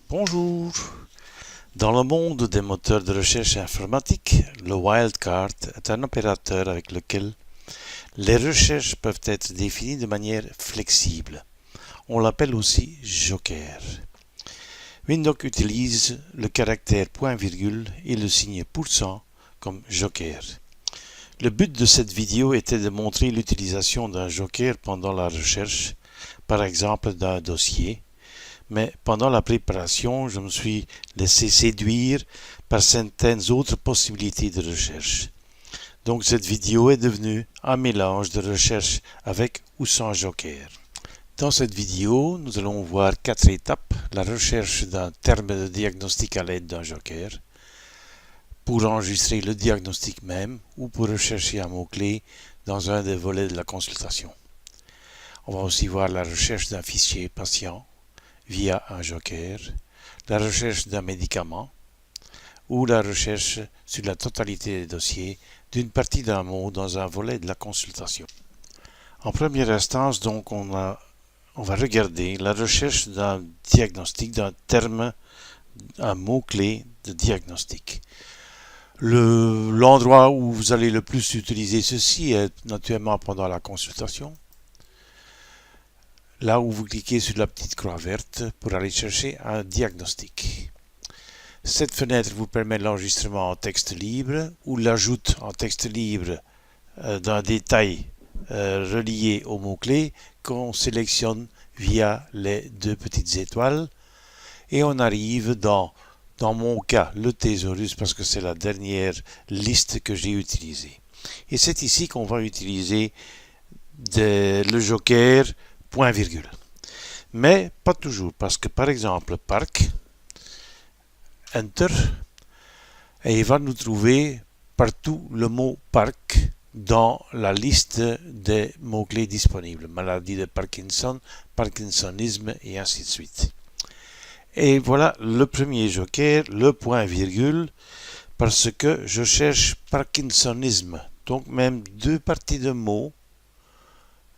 Bonjour. Dans le monde des moteurs de recherche informatique, le wildcard est un opérateur avec lequel les recherches peuvent être définies de manière flexible. On l'appelle aussi joker. Windhoek utilise le caractère point-virgule et le signe % comme joker. Le but de cette vidéo était de montrer l'utilisation d'un joker pendant la recherche, par exemple d'un dossier, mais pendant la préparation, je me suis laissé séduire par certaines autres possibilités de recherche. Donc cette vidéo est devenue un mélange de recherche avec ou sans joker. Dans cette vidéo, nous allons voir 4 étapes. La recherche d'un terme de diagnostic à l'aide d'un joker, pour enregistrer le diagnostic même ou pour rechercher un mot-clé dans un des volets de la consultation. On va aussi voir la recherche d'un fichier patient via un joker, la recherche d'un médicament ou la recherche sur la totalité des dossiers d'une partie d'un mot dans un volet de la consultation. En première instance, donc, on va regarder la recherche d'un diagnostic, d'un terme, un mot-clé de diagnostic. L'endroit où vous allez le plus utiliser ceci est naturellement pendant la consultation. Là où vous cliquez sur la petite croix verte pour aller chercher un diagnostic. Cette fenêtre vous permet l'enregistrement en texte libre ou l'ajout en texte libre d'un détail relié au mot-clé qu'on sélectionne via les deux petites étoiles et on arrive dans mon cas, le thésaurus parce que c'est la dernière liste que j'ai utilisée. Et c'est ici qu'on va utiliser le joker point-virgule. Mais pas toujours, parce que par exemple, parc, enter, et il va nous trouver partout le mot parc dans la liste des mots-clés disponibles. Maladie de Parkinson, parkinsonisme et ainsi de suite. Et voilà le premier joker, le point-virgule, parce que je cherche parkinsonisme. Donc même deux parties de mots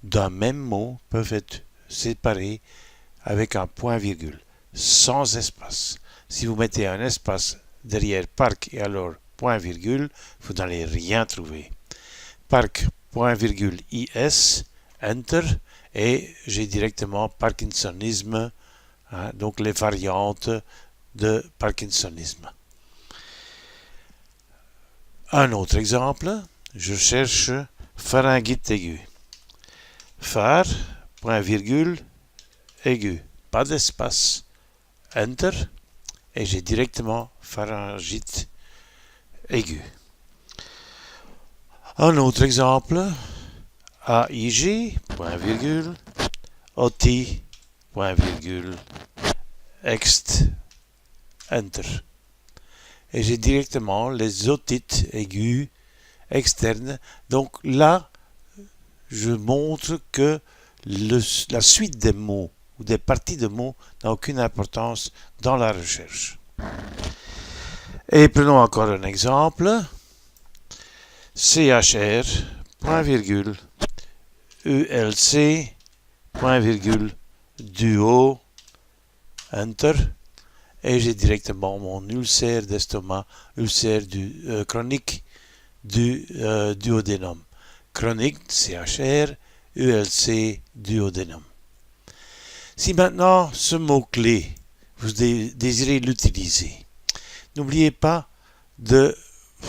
d'un même mot peuvent être séparées avec un point-virgule, sans espace. Si vous mettez un espace derrière parc et alors point-virgule, vous n'allez rien trouver. Parc, point-virgule, IS, Enter, et j'ai directement parkinsonisme, donc les variantes de parkinsonisme. Un autre exemple, je cherche pharyngite aiguë. Phare, point virgule, aigu. Pas d'espace. Enter. Et j'ai directement pharyngite aiguë. Un autre exemple. AIG, point virgule. OT, point virgule. Ext. Enter. Et j'ai directement les otites aiguës externes. Donc là, je montre que la suite des mots ou des parties de mots n'a aucune importance dans la recherche. Et prenons encore un exemple. CHR, point virgule, ULC, point virgule, duo, enter, et j'ai directement mon ulcère d'estomac, ulcère chronique du duodénum. Chronique, CHR, ULC, duodénum. Si maintenant ce mot-clé, vous désirez l'utiliser, n'oubliez pas de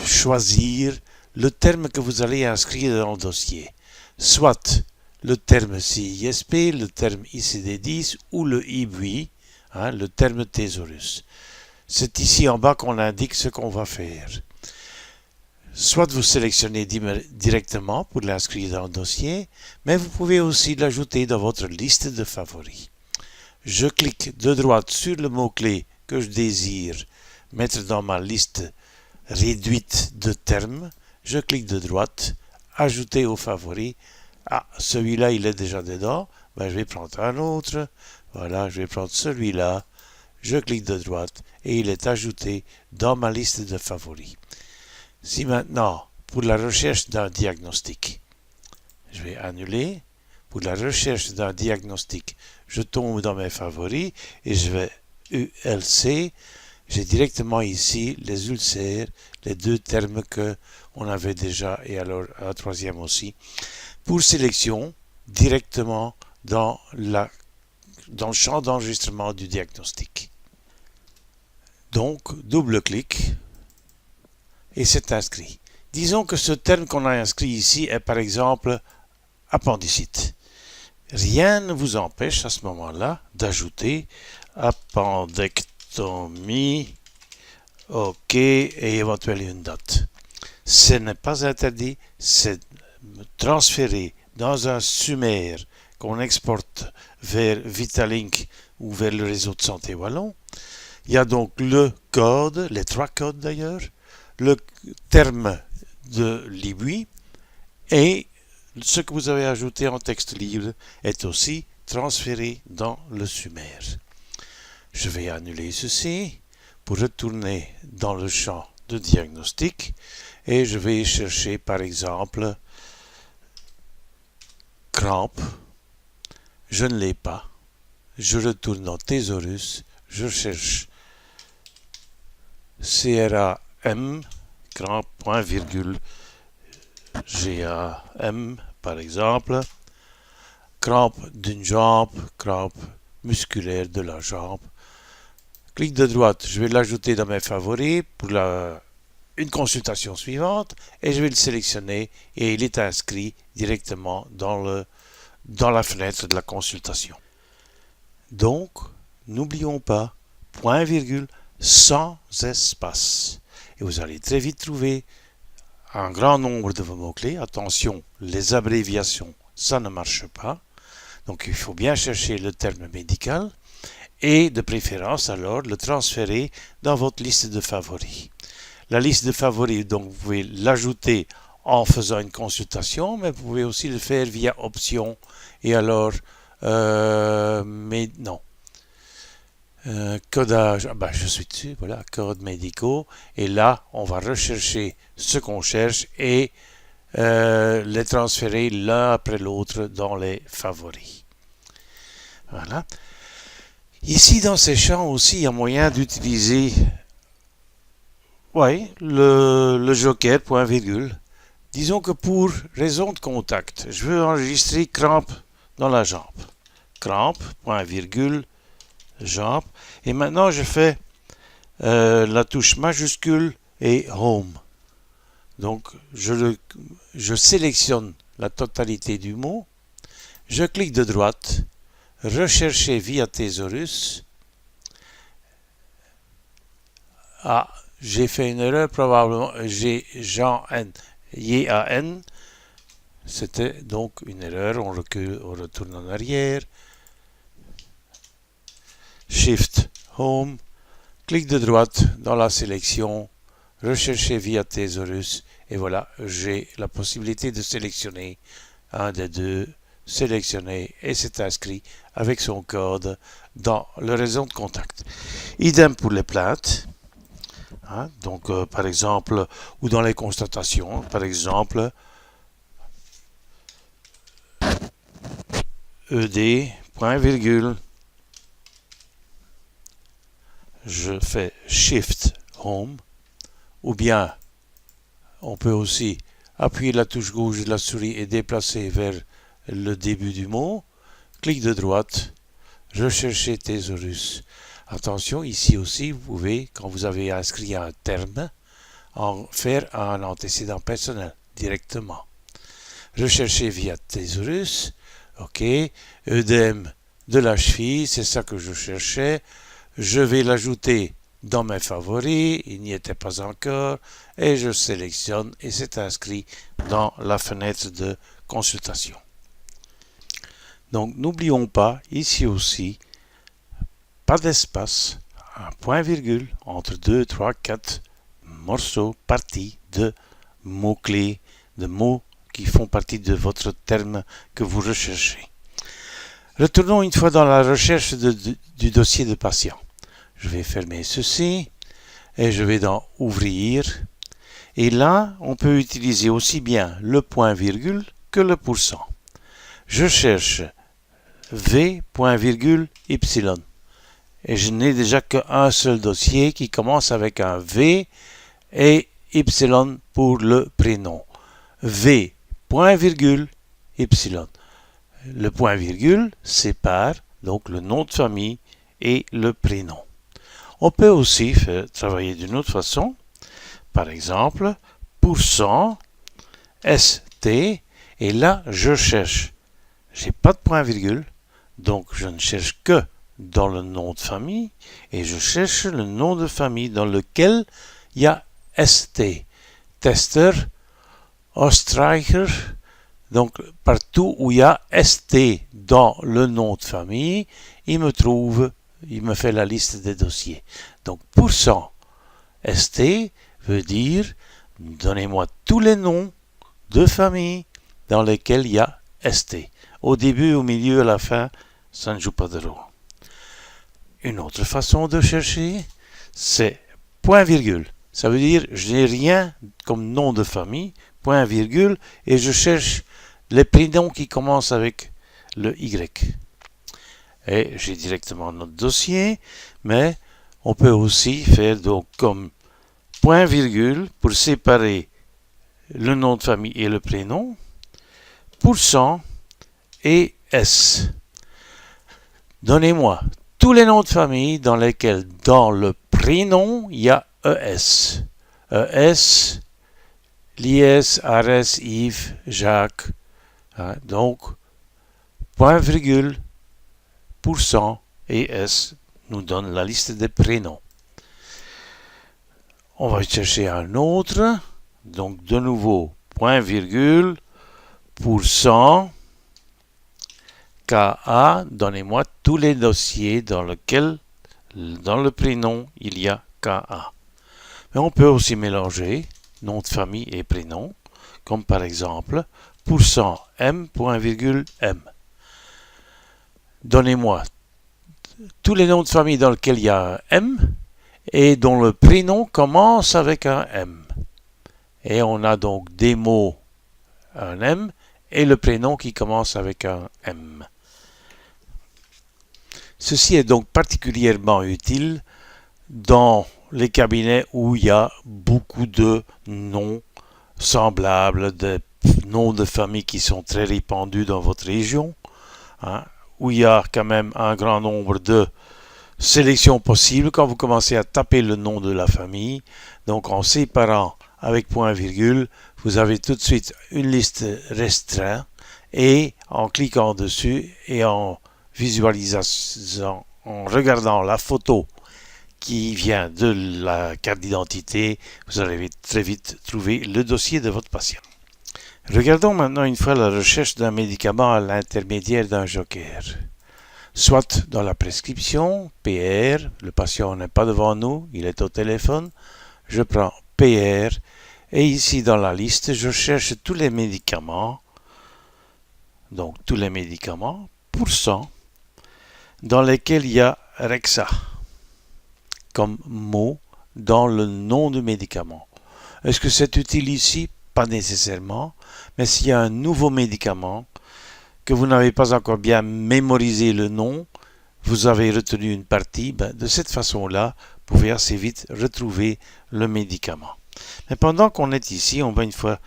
choisir le terme que vous allez inscrire dans le dossier. Soit le terme CISP, le terme ICD-10 ou le IBUI, le terme thésaurus. C'est ici en bas qu'on indique ce qu'on va faire. Soit vous sélectionnez directement pour l'inscrire dans le dossier, mais vous pouvez aussi l'ajouter dans votre liste de favoris. Je clique de droite sur le mot-clé que je désire mettre dans ma liste réduite de termes. Je clique de droite, ajouter aux favoris. Ah, celui-là, il est déjà dedans. Je vais prendre un autre. Voilà, je vais prendre celui-là. Je clique de droite et il est ajouté dans ma liste de favoris. Si maintenant, pour la recherche d'un diagnostic, je vais annuler. Pour la recherche d'un diagnostic, je tombe dans mes favoris et je vais ULC, j'ai directement ici les ulcères, les deux termes que on avait déjà, et alors un troisième aussi, pour sélection directement dans le champ d'enregistrement du diagnostic. Donc, double-clic et c'est inscrit. Disons que ce terme qu'on a inscrit ici est par exemple appendicite. Rien ne vous empêche à ce moment-là d'ajouter appendectomie, OK, et éventuellement une date. Ce n'est pas interdit, c'est transféré dans un sommaire qu'on exporte vers Vitalink ou vers le réseau de santé wallon. Il y a donc le code, les trois codes d'ailleurs, le terme de l'IBUI et ce que vous avez ajouté en texte libre est aussi transféré dans le sommaire. Je vais annuler ceci pour retourner dans le champ de diagnostic et je vais chercher par exemple crampe. Je ne l'ai pas. Je retourne dans Thésaurus, je cherche CRAM, crampe, point virgule, GAM par exemple, crampe d'une jambe, crampe musculaire de la jambe. Clic de droite, je vais l'ajouter dans mes favoris pour une consultation suivante et je vais le sélectionner et il est inscrit directement dans la fenêtre de la consultation. Donc, n'oublions pas, point virgule sans espace. Et vous allez très vite trouver un grand nombre de vos mots-clés. Attention, les abréviations, ça ne marche pas. Donc il faut bien chercher le terme médical et de préférence alors le transférer dans votre liste de favoris. La liste de favoris, donc vous pouvez l'ajouter en faisant une consultation, mais vous pouvez aussi le faire via option et alors mais non. Codage, je suis dessus, voilà, codes médicaux, et là, on va rechercher ce qu'on cherche et les transférer l'un après l'autre dans les favoris. Voilà. Ici, dans ces champs aussi, il y a moyen d'utiliser le joker, point virgule. Disons que pour raison de contact, je veux enregistrer crampe dans la jambe. Crampe, point virgule, jambe. Et maintenant, je fais la touche majuscule et Home. Donc, je sélectionne la totalité du mot. Je clique de droite, rechercher via Thésaurus. Ah, j'ai fait une erreur probablement. J'ai Jean N. Y-A-N. C'était donc une erreur. On recule, on retourne en arrière. Shift Home, clic de droite dans la sélection, rechercher via Thésaurus et voilà, j'ai la possibilité de sélectionner un des deux, sélectionner et c'est inscrit avec son code dans le réseau de contact. Idem pour les plaintes, donc par exemple, ou dans les constatations, par exemple, ED, point virgule, je fais Shift Home, ou bien on peut aussi appuyer la touche gauche de la souris et déplacer vers le début du mot, clic de droite, rechercher Thésaurus. Attention, ici aussi, vous pouvez, quand vous avez inscrit un terme, en faire un antécédent personnel directement. Rechercher via Thésaurus, ok, œdème de la cheville, c'est ça que je cherchais. Je vais l'ajouter dans mes favoris, il n'y était pas encore, et je sélectionne et c'est inscrit dans la fenêtre de consultation. Donc n'oublions pas, ici aussi, pas d'espace, un point virgule entre 2, 3, 4 morceaux, parties de mots-clés, de mots qui font partie de votre terme que vous recherchez. Retournons une fois dans la recherche du dossier de patient. Je vais fermer ceci et je vais dans Ouvrir. Et là, on peut utiliser aussi bien le point virgule que le pourcent. Je cherche V, point virgule, Y. et je n'ai déjà qu'un seul dossier qui commence avec un V et Y pour le prénom. V, point virgule, Y. Le point virgule sépare donc le nom de famille et le prénom. On peut aussi travailler d'une autre façon. Par exemple, %, ST, et là je cherche. J'ai pas de point virgule, donc je ne cherche que dans le nom de famille et je cherche le nom de famille dans lequel il y a ST. Tester, Ostreicher, donc partout où il y a ST dans le nom de famille, il me fait la liste des dossiers. Donc %ST veut dire donnez-moi tous les noms de famille dans lesquels il y a ST. Au début, au milieu, à la fin, ça ne joue pas de rôle. Une autre façon de chercher, c'est point virgule. Ça veut dire je n'ai rien comme nom de famille, point virgule, et je cherche les prénoms qui commencent avec le Y. Et j'ai directement notre dossier, mais on peut aussi faire donc comme point virgule pour séparer le nom de famille et le prénom, % et S. Donnez-moi tous les noms de famille dans lesquels dans le prénom il y a ES. ES, Lies, Ares, Yves, Jacques. Donc, point virgule, % et S nous donne la liste des prénoms. On va chercher un autre. Donc, de nouveau, point virgule, %, KA, donnez-moi tous les dossiers dans lesquels, dans le prénom, il y a KA. Mais on peut aussi mélanger nom de famille et prénom, comme par exemple, %M, point virgule, M. Donnez-moi tous les noms de famille dans lesquels il y a un M et dont le prénom commence avec un M. Et on a donc des mots, un M, et le prénom qui commence avec un M. Ceci est donc particulièrement utile dans les cabinets où il y a beaucoup de noms semblables, de noms de famille qui sont très répandus dans votre région, où il y a quand même un grand nombre de sélections possibles quand vous commencez à taper le nom de la famille. Donc en séparant avec point virgule, vous avez tout de suite une liste restreinte et en cliquant dessus et en visualisant, en regardant la photo qui vient de la carte d'identité, vous allez très vite trouver le dossier de votre patient. Regardons maintenant une fois la recherche d'un médicament à l'intermédiaire d'un joker. Soit dans la prescription, PR, le patient n'est pas devant nous, il est au téléphone, je prends PR et ici dans la liste, je cherche tous les médicaments, donc tous les médicaments, % dans lesquels il y a Rexa comme mot dans le nom du médicament. Est-ce que c'est utile ici? Pas nécessairement, mais s'il y a un nouveau médicament que vous n'avez pas encore bien mémorisé le nom, vous avez retenu une partie, de cette façon-là, vous pouvez assez vite retrouver le médicament. Mais pendant qu'on est ici, on va une fois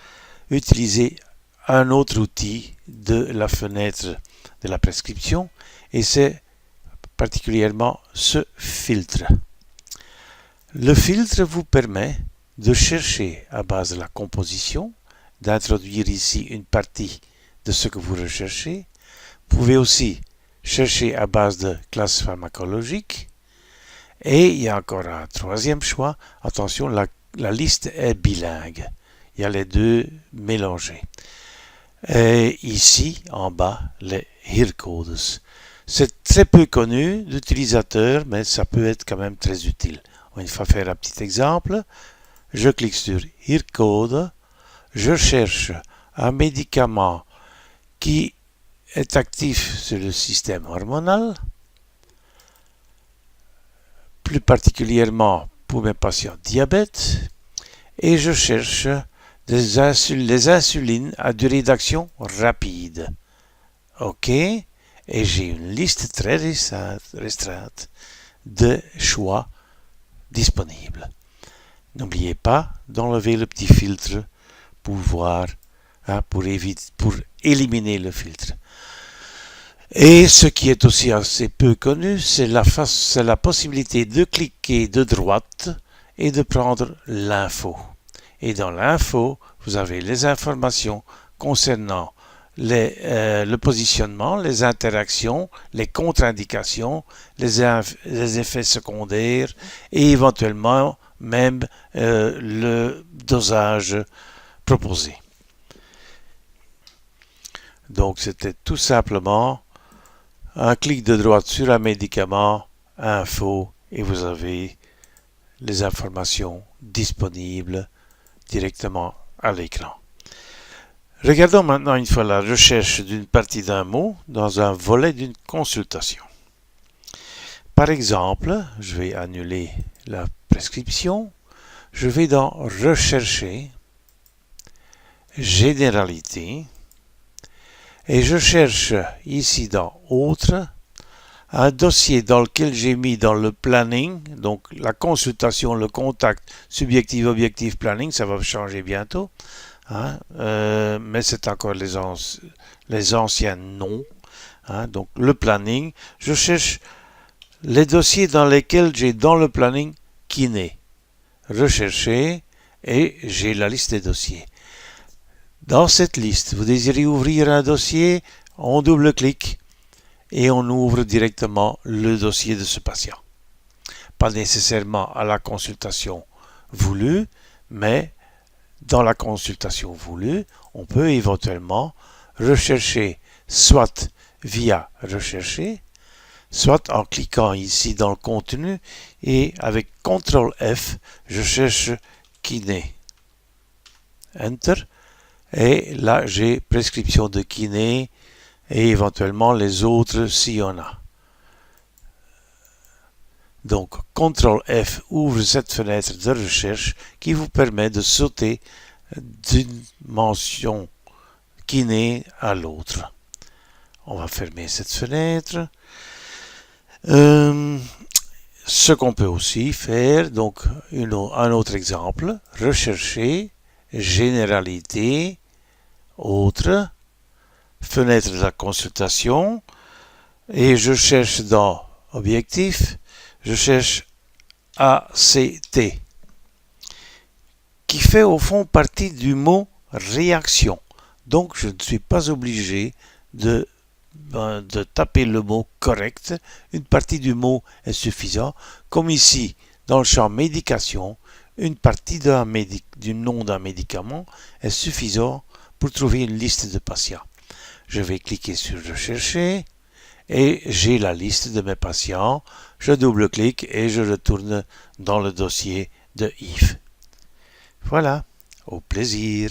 utiliser un autre outil de la fenêtre de la prescription, et c'est particulièrement ce filtre. Le filtre vous permet de chercher à base de la composition, d'introduire ici une partie de ce que vous recherchez. Vous pouvez aussi chercher à base de classes pharmacologiques. Et il y a encore un troisième choix. Attention, la liste est bilingue. Il y a les deux mélangés. Et ici, en bas, les HIR-codes. C'est très peu connu d'utilisateurs, mais ça peut être quand même très utile. On va faire un petit exemple. Je clique sur HIR-code. Je cherche un médicament qui est actif sur le système hormonal, plus particulièrement pour mes patients diabète, et je cherche les insulines à durée d'action rapide. OK, et j'ai une liste très restreinte de choix disponibles. N'oubliez pas d'enlever le petit filtre pour voir, pour éliminer le filtre. Et ce qui est aussi assez peu connu, c'est la possibilité de cliquer de droite et de prendre l'info. Et dans l'info, vous avez les informations concernant le positionnement, les interactions, les contre-indications, les effets secondaires et éventuellement même le dosage proposé. Donc c'était tout simplement un clic de droite sur un médicament, info, et vous avez les informations disponibles directement à l'écran. Regardons maintenant une fois la recherche d'une partie d'un mot dans un volet d'une consultation. Par exemple, je vais annuler la prescription. Je vais dans Rechercher, Généralité, et je cherche ici dans Autres un dossier dans lequel j'ai mis dans le planning, donc la consultation, le contact subjectif, objectif, planning, ça va changer bientôt, mais c'est encore les anciens noms. Donc le planning, je cherche les dossiers dans lesquels j'ai dans le planning kiné. Rechercher et j'ai la liste des dossiers. Dans cette liste, vous désirez ouvrir un dossier, on double-clique et on ouvre directement le dossier de ce patient. Pas nécessairement à la consultation voulue, mais dans la consultation voulue, on peut éventuellement rechercher soit via Rechercher, soit en cliquant ici dans le contenu et avec CTRL F, je cherche kiné. Enter. Et là, j'ai prescription de kiné et éventuellement les autres s'il y en a. Donc, CTRL F ouvre cette fenêtre de recherche qui vous permet de sauter d'une mention kiné à l'autre. On va fermer cette fenêtre. Ce qu'on peut aussi faire, donc un autre exemple, rechercher, généralité, autre, fenêtre de la consultation, et je cherche dans objectif, je cherche ACT, qui fait au fond partie du mot réaction. Donc je ne suis pas obligé de taper le mot correct, une partie du mot est suffisant, comme ici dans le champ médication, une partie du nom d'un médicament est suffisant pour trouver une liste de patients. Je vais cliquer sur Rechercher et j'ai la liste de mes patients, je double-clique et je retourne dans le dossier de Yves. Voilà, au plaisir.